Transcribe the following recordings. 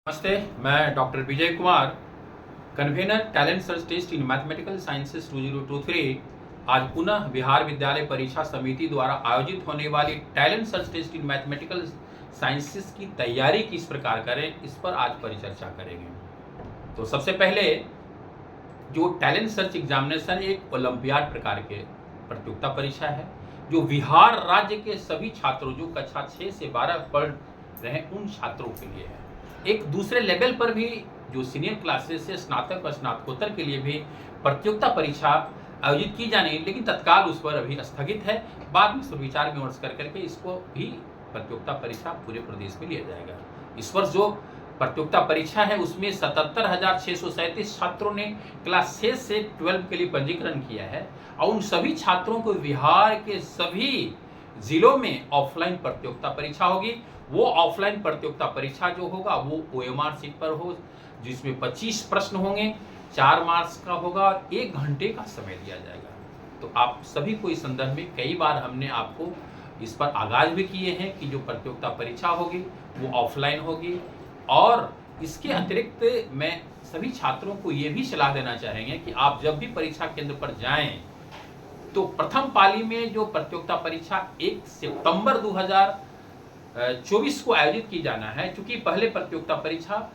नमस्ते, मैं doctor Vijay Kumar, convenor talent search test in mathematical sciences 2023 आज पुनः बिहार विद्यालय परीक्षा समिति द्वारा आयोजित होने वाली talent search test in mathematical sciences की तैयारी किस प्रकार करें, इस पर आज परिचर्चा करेंगे। तो सबसे पहले जो टैलेंट सर्च एग्जामिनेशन एक ओलंपियाड प्रकार के प्रतियोगिता परीक्षा है, जो बिहार राज्य के सभी छात्रों जो कक्षा 6 से 12 पढ़ रहे हैं उन छात्रों के लिए है। एक दूसरे लेवल पर भी जो सीनियर क्लासेस से स्नातक और स्नातकोत्तर के लिए भी प्रतियोगिता परीक्षा आयोजित की जानी है, लेकिन तत्काल उस पर अभी स्थगित है। बाद में विचार विमर्श करके इसको भी प्रतियोगिता परीक्षा पूरे प्रदेश में लिया जाएगा। इस वर्ष जो प्रतियोगिता परीक्षा है उसमें 77,637 छात्रों ने क्लास 6 से 12 के लिए पंजीकरण किया है और उन सभी छात्रों को बिहार के सभी जिलों में ऑफलाइन प्रतियोगिता परीक्षा होगी। वो ऑफलाइन प्रतियोगिता परीक्षा जो होगा वो OMR सीट पर हो, जिसमें 25 प्रश्न होंगे, 4 मार्क्स का होगा और 1 घंटे का समय दिया जाएगा। तो आप सभी को इस संदर्भ में कई बार हमने आपको इस पर आगाज भी किए हैं कि जो प्रतियोगिता परीक्षा होगी वो ऑफलाइन होगी। और इसके अतिरिक्त मैं सभी छात्रों को ये भी सलाह देना चाहेंगे कि आप जब भी परीक्षा केंद्र पर जाएं तो प्रथम पाली में जो प्रतियोगिता परीक्षा 1 सितंबर 2024 को आयोजित की जाना है, क्योंकि पहले प्रतियोगिता परीक्षा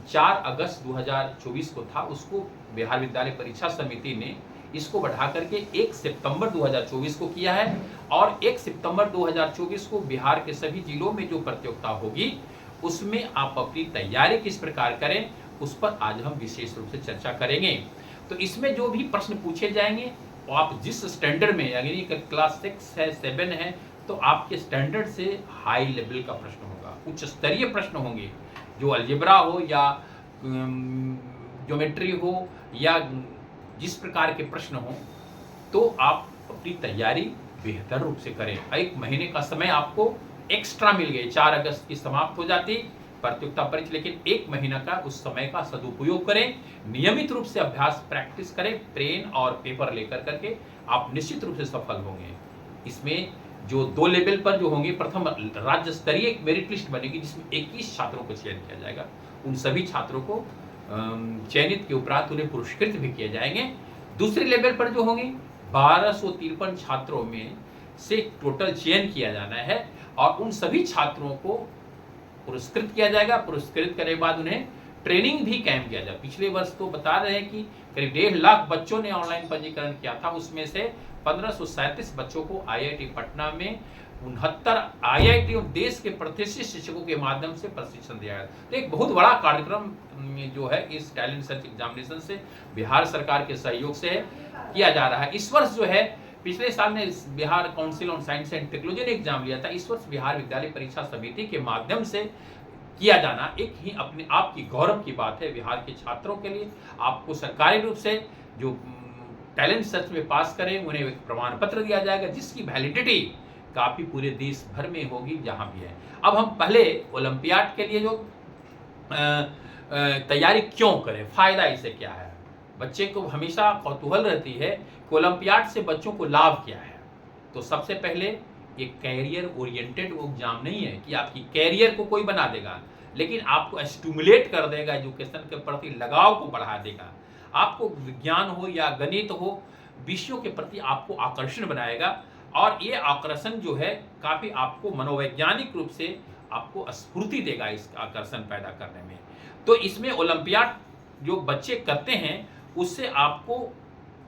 4 अगस्त 2024 को था, उसको बिहार विद्यालय परीक्षा समिति ने इसको बढ़ा करके 1 सितंबर 2024 को किया है। और 1 सितंबर 2024 को बिहार के सभी जिलों में जो प्रतियोगिता होगी उसमें आप अपनी तैयारी किस प्रकार करें उस पर आज हम विशेष रूप से चर्चा करेंगे। तो इसमें जो भी प्रश्न पूछे जाएंगे आप जिस स्टैंडर्ड में, यानी कि क्लास 6 है 7 है, तो आपके स्टैंडर्ड से हाई लेवल का प्रश्न होगा, उच्च स्तरीय प्रश्न होंगे। जो अलजेब्रा हो या ज्योमेट्री हो या जिस प्रकार के प्रश्न हो, तो आप अपनी तैयारी बेहतर रूप से करें। 1 महीने का समय आपको एक्स्ट्रा मिल गए, 4 अगस्त की समाप्त हो जाती प्रतियोगिता परीक्षा, लेकिन 1 महीना का उस समय का सदुपयोग करें। नियमित रूप से अभ्यास प्रैक्टिस करें, पेन और पेपर लेकर करके आप निश्चित रूप से सफल होंगे। इसमें जो 2 लेवल पर जो होंगे, प्रथम राज्य स्तरीय एक मेरिट लिस्ट बनेगी जिसमें 21 छात्रों को चयन किया जाएगा। उन सभी छात्रों को चयनित के उपरांत उन्हें पुरस्कृत भी किए जाएंगे। दूसरे लेवल पर जो होंगे 1253 छात्रों में से टोटल चयन किया जाना है और उन सभी छात्रों को पुरस्कृत किया जाएगा। पुरस्कृत करने के बाद उन्हें ट्रेनिंग भी कैंप किया जाए। पिछले वर्ष तो बता रहे हैं कि करीब 1.5 लाख बच्चों ने ऑनलाइन पंजीकरण किया था, उसमें से 1537 बच्चों को IIT पटना में 69 IIT और देश के प्रतिष्ठित शिक्षकों के माध्यम से प्रशिक्षण दिया गया। तो एक बहुत बड़ा कार्यक्रम जो है इस टैलेंट सर्च एग्जामिनेशन से बिहार सरकार के सहयोग से किया जा रहा है। इस वर्ष जो है, पिछले साल ने Bihar council on science and technology ने एग्जाम लिया था, इस वर्ष बिहार विद्यालय परीक्षा समिति के माध्यम से किया जाना एक ही अपने आप की गौरव की बात है। बिहार के छात्रों के लिए आपको सरकारी रूप से जो टैलेंट सर्च में पास करें उन्हें एक प्रमाण पत्र दिया जाएगा, जिसकी वैलिडिटी काफी पूरे देश भर में होगी जहां भी है। अब हम पहले ओलंपियाड के लिए जो तैयारी क्यों करें, फायदा इससे क्या है, बच्चे को हमेशा कौतूहल रहती है कि ओलंपियाड से बच्चों को लाभ क्या है। तो सबसे पहले एक कैरियर ओरिएंटेड एग्जाम नहीं है कि आपकी कैरियर को कोई बना देगा, लेकिन आपको स्टिमुलेट कर देगा, एजुकेशन के प्रति लगाव को बढ़ा देगा। आपको विज्ञान हो या गणित हो, विषयों के प्रति आपको आकर्षण बनाएगा और ये आकर्षण जो है काफी आपको मनोवैज्ञानिक रूप से आपको स्फूर्ति देगा इस आकर्षण पैदा करने में। तो इसमें ओलंपियाड जो बच्चे करते हैं उससे आपको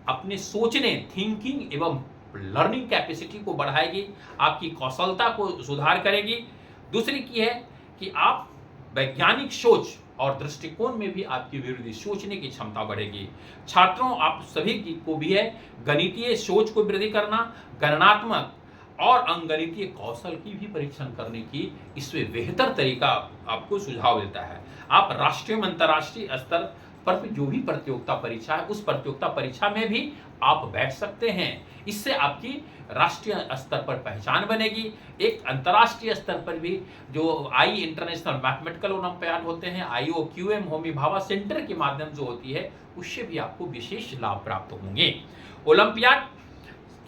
अपने सोचने, थिंकिंग एवं लर्निंग कैपेसिटी को बढ़ाएगी, आपकी कौशलता को सुधार करेगी। दूसरी की है कि आप वैज्ञानिक सोच और दृष्टिकोण में भी आपकी वृद्धि, सोचने की क्षमता बढ़ेगी। छात्रों आप सभी को भी है गणितीय सोच को वृद्धि करना, गणनात्मक और अंकगणितीय कौशल की भी परीक्षण करने की इसमें बेहतर तरीका आपको सुझाव देता है। आप राष्ट्रीय अंतर्राष्ट्रीय स्तर पर जो भी प्रतियोगिता परीक्षा है उस प्रतियोगिता परीक्षा में भी आप बैठ सकते हैं। इससे आपकी राष्ट्रीय स्तर पर पहचान बनेगी। एक अंतर्राष्ट्रीय स्तर पर भी जो आई इंटरनेशनल मैथमेटिकल ओलंपियाड होते हैं, IOQM होमी भाभा सेंटर के माध्यम से होती है, उससे भी आपको विशेष लाभ प्राप्त होंगे। ओलंपियाड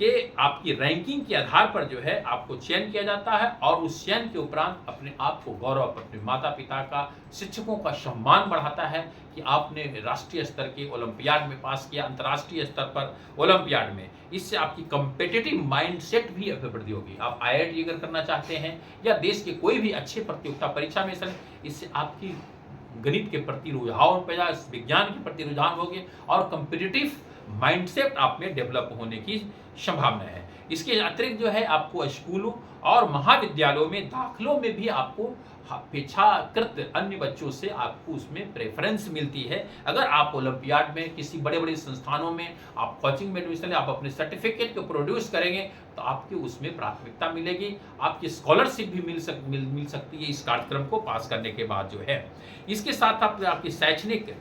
कि आपकी रैंकिंग के आधार पर जो है आपको चयन किया जाता है और उस चयन के उपरांत अपने आप को गौरव, अपने माता पिता का, शिक्षकों का सम्मान बढ़ाता है कि आपने राष्ट्रीय स्तर के ओलंपियाड में पास किया, अंतर्राष्ट्रीय स्तर पर ओलंपियाड में। इससे आपकी कम्पिटिटिव माइंडसेट भी वृद्धि होगी। आप IIT अगर करना चाहते हैं या देश के कोई भी अच्छे प्रतियोगिता परीक्षा में, इससे आपकी गणित के प्रति रुझान पैदा, विज्ञान के प्रति रुझान होगी और कम्पिटिटिव माइंडसेट आप में डेवलप होने की संभावना है। इसके अतिरिक्त जो है आपको स्कूलों और महाविद्यालयों में दाखिलों में भी आपको अपेक्षाकृत अन्य बच्चों से आपको उसमें प्रेफरेंस मिलती है। अगर आप ओलंपियाड में किसी बड़े-बड़े संस्थानों में आप कोचिंग में एडमिशन, आप अपने सर्टिफिकेट को प्रोड्यूस करेंगे तो आपकी उसमें प्राथमिकता मिलेगी, आपकी स्कॉलरशिप भी मिल सकती है इस कार्यक्रम को पास करने के बाद जो है। इसके साथ आपकी शैक्षणिक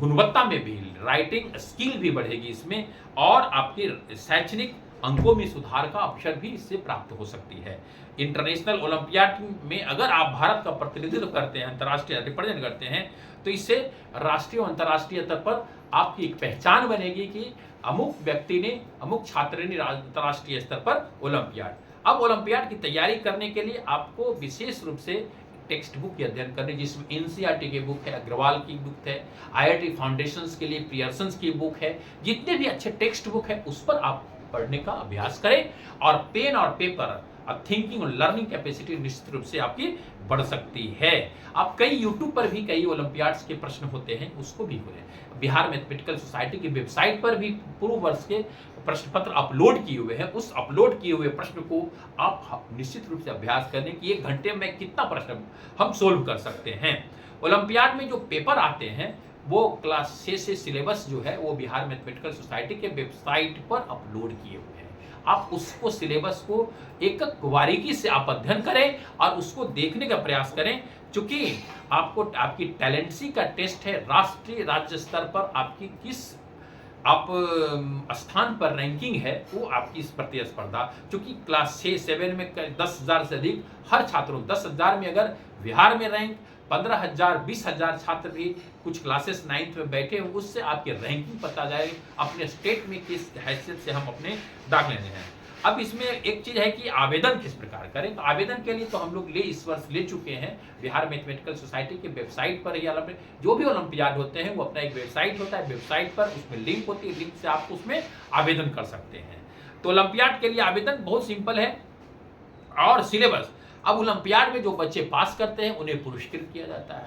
गुणवत्ता में भी, राइटिंग स्किल भी बढ़ेगी इसमें और आपके शैक्षणिक अंकों में सुधार का अवसर भी इससे प्राप्त हो सकती है। इंटरनेशनल ओलंपियाड में अगर आप भारत का प्रतिनिधित्व करते हैं, अंतर्राष्ट्रीय रिप्रेजेंट करते हैं, तो इससे राष्ट्रीय और अंतर्राष्ट्रीय स्तर पर आपकी एक पहचान बनेगी कि अमुक व्यक्ति ने, अमुक छात्र ने अंतर्राष्ट्रीय स्तर पर ओलंपियाड। अब ओलंपियाड की तैयारी करने के लिए आपको विशेष रूप से टेक्स्ट बुक की अध्ययन करनी, जिसमें NCERT की बुक है, अग्रवाल की बुक है, IIT फाउंडेशंस के लिए पियर्सन की बुक है, जितने भी अच्छे टेक्स्ट बुक है उस पर आप पढ़ने का अभ्यास करें और पेन और पेपर, थिंकिंग और लर्निंग कैपेसिटी निश्चित रूप से आपकी बढ़ सकती है। आप कई यूट्यूब पर भी कई ओलंपियाड्स के प्रश्न होते हैं, उसको भी करें। बिहार मैथमेटिकल सोसाइटी की वेबसाइट पर भी पूर्व वर्ष के प्रश्न पत्र अपलोड किए हुए हैं। उस अपलोड किए हुए प्रश्न को आप निश्चित रूप से अभ्यास करें कि 1 घंटे में कितना प्रश्न हम सोल्व कर सकते हैं। ओलंपियाड में जो पेपर आते हैं वो क्लास 6 से सिलेबस जो है वो बिहार मैथमेटिकल सोसाइटी के वेबसाइट पर अपलोड किए हुए हैं। आप उसको, सिलेबस को एक बारीकी से आप अध्ययन करें और उसको देखने का प्रयास करें, क्योंकि आपकी टैलेंसी का टेस्ट है राष्ट्रीय राज्य स्तर पर आपकी किस स्थान पर रैंकिंग है, वो आपकी इस प्रतिस्पर्धा, क्योंकि क्लास 6-7 में 10,000 से अधिक हर छात्रों, 10,000 में अगर बिहार में रैंक 15,000 20,000 छात्र भी कुछ क्लासेस 9th में बैठे हो, उससे आपकी रैंकिंग पता जाए अपने स्टेट में किस हैसियत से हम अपने दाखिले लेने हैं। अब इसमें एक चीज है कि आवेदन किस प्रकार करें। तो आवेदन के लिए तो हम लोग इस वर्ष ले चुके हैं बिहार मैथमेटिकल सोसाइटी के वेबसाइट पर ही। जो भी ओलंपियाड होते हैं वो अपना एक वेबसाइट होता है, वेबसाइट पर उसमें लिंक होती है, लिंक से आप उसमें आवेदन कर सकते हैं। तो ओलंपियाड के लिए आवेदन बहुत सिंपल है और सिलेबस। अब ओलंपियाड में जो बच्चे पास करते हैं उन्हें पुरस्कृत किया जाता है,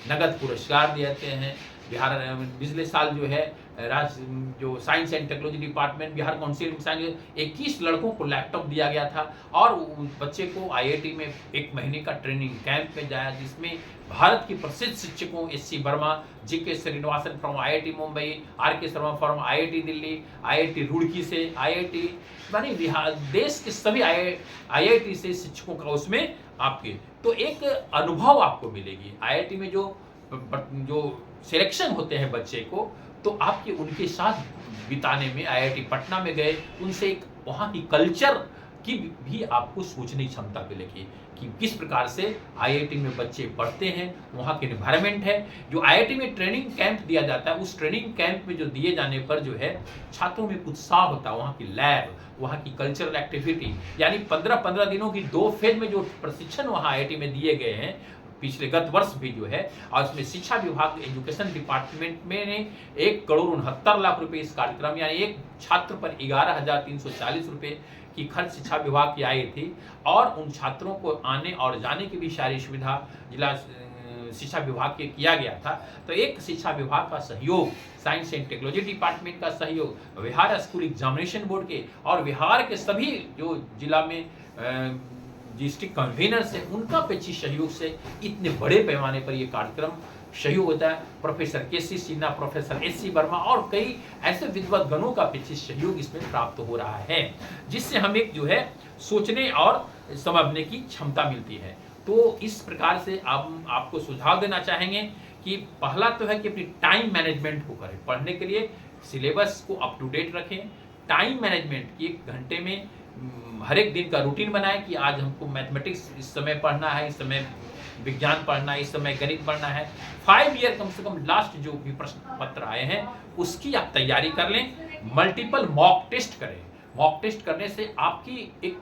नगद पुरस्कार देते हैं। बिहार पिछले साल जो है जो science and technology department, Bihar council of science, 21 लड़कों को लैपटॉप दिया गया था और उस बच्चे को IIT में 1 महीने का ट्रेनिंग कैंप में जाया, जिसमें भारत की प्रसिद्ध शिक्षकों SC Verma, GK Srinivasan from IIT Mumbai, RK Sharma from IIT Delhi, IIT Roorkee से, IIT मानी बिहार, देश के सभी IIT से शिक्षकों का उसमें आपके, तो एक अनुभव आपको मिलेगी। IIT में जो सिलेक्शन होते हैं बच्चे को, तो आपके उनके साथ बिताने में, IIT पटना में गए, उनसे एक वहाँ की कल्चर की भी आपको सोचने की क्षमता मिलेगी कि किस प्रकार से IIT में बच्चे पढ़ते हैं, वहाँ के एनवायरनमेंट है। जो IIT में ट्रेनिंग कैंप दिया जाता है, उस ट्रेनिंग कैंप में जो दिए जाने पर जो है छात्रों में उत्साह होता है, वहाँ की लैब, वहाँ की कल्चरल एक्टिविटी, यानी 15-15 दिनों की 2 फेज में जो प्रशिक्षण वहाँ IIT में दिए गए हैं पिछले गत वर्ष भी जो है, और इसमें शिक्षा विभाग, एजुकेशन डिपार्टमेंट में ने 1,69,00,000 रुपए इस कार्यक्रम, यानी एक छात्र पर 11,340 रुपए की खर्च शिक्षा विभाग की आई थी और उन छात्रों को आने और जाने की भी सारी सुविधा जिला शिक्षा विभाग के किया गया था। तो एक शिक्षा विभाग का सहयोग, साइंस एंड टेक्नोलॉजी डिपार्टमेंट का सहयोग, बिहार स्कूल एग्जामिनेशन बोर्ड के और बिहार के सभी जो जिला में डिस्ट्रिक्ट कन्वीनर्स है, उनका अपेक्षित सहयोग से इतने बड़े पैमाने पर ये कार्यक्रम सहयोग होता है। Professor KC Sinha, professor SC Verma और कई ऐसे विद्वत गणों का अपेक्षित सहयोग इसमें प्राप्त हो रहा है, जिससे हम एक जो है सोचने और समझने की क्षमता मिलती है। तो इस प्रकार से आपको सुझाव देना चाहेंगे कि पहला तो है कि अपनी टाइम मैनेजमेंट को करें, पढ़ने के लिए सिलेबस को अप टू डेट रखें, टाइम मैनेजमेंट की 1 घंटे में हर एक दिन का रूटीन बनाएं कि आज हमको मैथमेटिक्स इस समय पढ़ना है, इस समय विज्ञान पढ़ना है, इस समय गणित पढ़ना है। 5 ईयर कम से कम लास्ट जो भी प्रश्न पत्र आए हैं उसकी आप तैयारी कर लें। मल्टीपल मॉक टेस्ट करें, मॉक टेस्ट करने से आपकी एक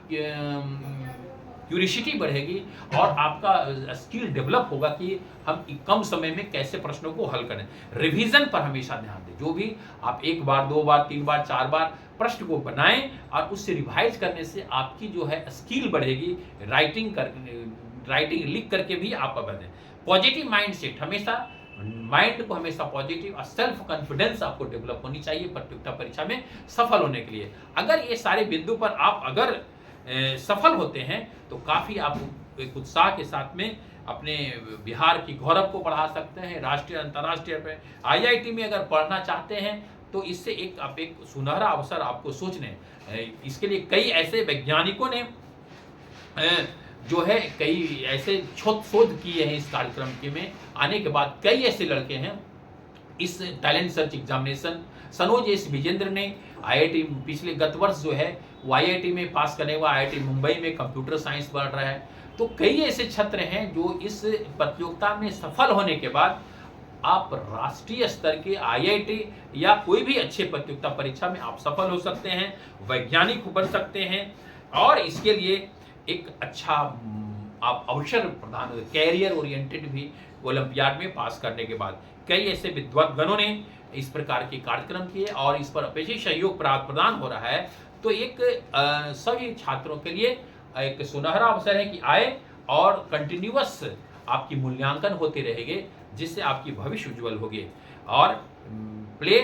क्यूरियोसिटी बढ़ेगी और आपका स्किल डेवलप होगा कि हम कम समय में कैसे प्रश्नों को हल करें। रिवीजन पर हमेशा ध्यान दें। जो भी आप 1 बार, 2 बार, 3 बार, 4 बार प्रश्न को बनाएं और उससे रिवाइज करने से आपकी जो है स्किल बढ़ेगी। राइटिंग लिख करके भी आप बढ़ें। पॉजिटिव माइंडसेट, हमेशा माइंड को हमेशा पॉजिटिव और सेल्फ कॉन्फिडेंस आपको डेवलप होनी चाहिए प्रतियोगिता परीक्षा में सफल होने के लिए। अगर ये सारे बिंदु पर आप अगर सफल होते हैं तो काफ़ी आप एक उत्साह के साथ में अपने बिहार की गौरव को बढ़ा सकते हैं। राष्ट्रीय अंतर्राष्ट्रीय पे IIT में अगर पढ़ना चाहते हैं तो इससे एक सुनहरा अवसर आपको सोचने। इसके लिए कई ऐसे वैज्ञानिकों ने जो है कई ऐसे शोध किए हैं। इस कार्यक्रम के में आने के बाद कई ऐसे लड़के हैं इस talent search examination. Sanoj S Vijendra ने IIT पिछले गत वर्ष जो है वो IIT में पास करने हुआ, IIT मुंबई में कंप्यूटर साइंस पढ़ रहा है। तो कई ऐसे छात्र हैं जो इस प्रतियोगिता में सफल होने के बाद आप राष्ट्रीय स्तर के IIT या कोई भी अच्छे प्रतियोगिता परीक्षा में आप सफल हो सकते हैं, वैज्ञानिक बन सकते हैं और इसके लिए एक अच्छा आप अवसर प्रदान, कैरियर ओरिएंटेड भी ओलंपियाड में पास करने के बाद। कई ऐसे विद्वद्गणों ने इस प्रकार के कार्यक्रम किए और इस पर अपेक्षित सहयोग प्रदान हो रहा है। तो एक सभी छात्रों के लिए एक सुनहरा अवसर है कि आए और कंटिन्यूअस आपकी मूल्यांकन होते रहेंगे जिससे आपकी भविष्य उज्जवल होगी। और play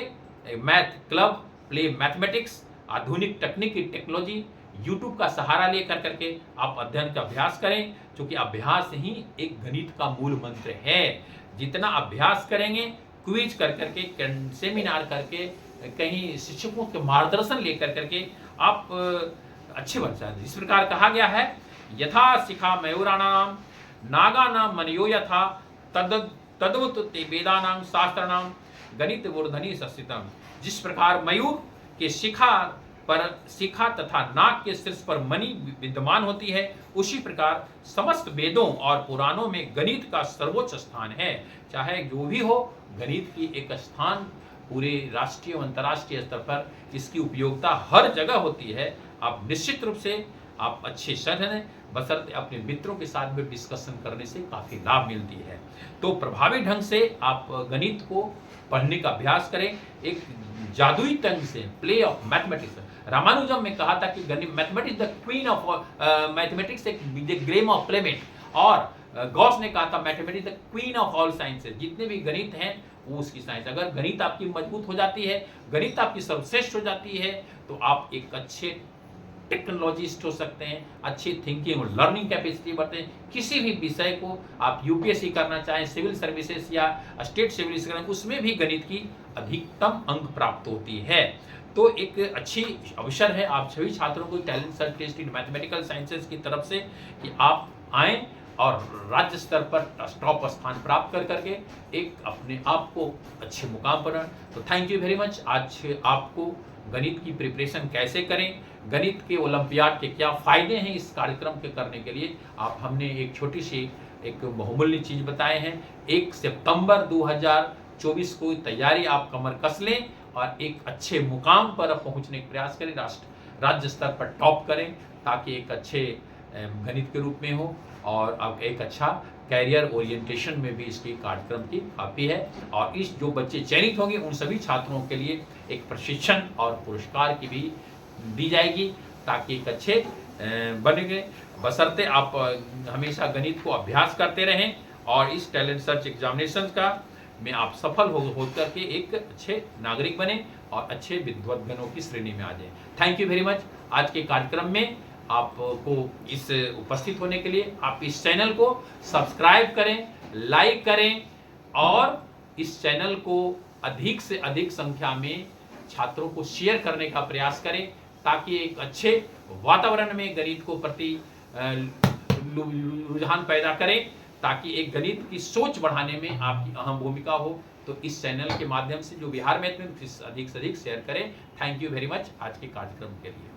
math club, play mathematics, आधुनिक तकनीकी टेक्नोलॉजी, यूट्यूब का सहारा लेकर करके आप अध्ययन का अभ्यास करें, क्योंकि अभ्यास ही एक गणित का मूल मंत्र है। जितना अभ्यास करेंगे, क्विज कर करके, सेमिनार करके, कहीं शिक्षकों के मार्गदर्शन लेकर करके आप अच्छे बन जाते। इस प्रकार कहा गया है, यथा शिखा मयूराणाम नागानाम मनयो यथा तद्वत् ते वेदानां शास्त्राणां गणित मूर्धनि संस्थितम्। जिस प्रकार मयूर के शिखा तथा नाग के शीर्ष पर मणि विद्यमान होती है, उसी प्रकार समस्त वेदों और पुराणों में गणित का सर्वोच्च स्थान है। चाहे जो भी हो, गणित की एक स्थान पूरे राष्ट्रीय और अंतर्राष्ट्रीय स्तर पर इसकी उपयोगिता हर जगह होती है। आप निश्चित रूप से आप अच्छे सर हैं, बशर्ते अपने मित्रों के साथ भी डिस्कशन करने से काफ़ी लाभ मिलती है। तो प्रभावी ढंग से आप गणित को पढ़ने का अभ्यास करें। एक जादुई तंग से, प्ले ऑफ मैथमेटिक्स, रामानुजम में कहा था कि mathematics the queen of mathematics the Graeme of playmate, और गॉस ने कहा था mathematics the queen of all sciences. जितने भी गणित हैं वो उसकी साइंस। अगर गणित आपकी मजबूत हो जाती है, गणित आपकी सर्वश्रेष्ठ हो जाती है, तो आप एक अच्छे टेक्नोलॉजिस्ट हो सकते हैं, अच्छी थिंकिंग और लर्निंग कैपेसिटी बढ़ते हैं। किसी भी विषय को आप UPSC करना चाहें, सिविल सर्विसेज या स्टेट सिविल सर्विस, उसमें भी गणित की अधिकतम अंक प्राप्त होती है। तो एक अच्छी अवसर है आप सभी छात्रों को talent search test in mathematical sciences की तरफ से कि आप आएँ और राज्य स्तर पर टॉप स्थान प्राप्त कर करके एक अपने आप को अच्छे मुकाम पर। तो थैंक यू वेरी मच। आज आपको गणित की प्रिपरेशन कैसे करें, गणित के ओलंपियाड के क्या फ़ायदे हैं, इस कार्यक्रम के करने के लिए हमने एक छोटी सी एक बहुमूल्य चीज़ बताए हैं। 1 सितंबर 2024 को तैयारी आप कमर कस लें और एक अच्छे मुकाम पर पहुंचने का प्रयास करें, राज्य स्तर पर टॉप करें, ताकि एक अच्छे गणित के रूप में हो और आप एक अच्छा कैरियर ओरिएंटेशन में भी इसकी कार्यक्रम की काफ़ी है। और इस जो बच्चे चयनित होंगे उन सभी छात्रों के लिए एक प्रशिक्षण और पुरस्कार की भी दी जाएगी, ताकि एक अच्छे बनेंगे। बशर्ते आप हमेशा गणित को अभ्यास करते रहें और इस टैलेंट सर्च एग्जामिनेशन का में आप सफल हो करके एक अच्छे नागरिक बने और अच्छे विद्वद्गणों की श्रेणी में आ जाएं। Thank you very much. आज के कार्यक्रम में आपको इस उपस्थित होने के लिए आप इस चैनल को सब्सक्राइब करें, लाइक करें और इस चैनल को अधिक से अधिक संख्या में छात्रों को शेयर करने का प्रयास करें, ताकि एक अच्छे वातावरण में गणित को प्रति रुझान पैदा करें, ताकि एक गणित की सोच बढ़ाने में आपकी अहम भूमिका हो। तो इस चैनल के माध्यम से जो बिहार मैथ में अधिक से अधिक शेयर करें। थैंक यू वेरी मच आज के कार्यक्रम के लिए।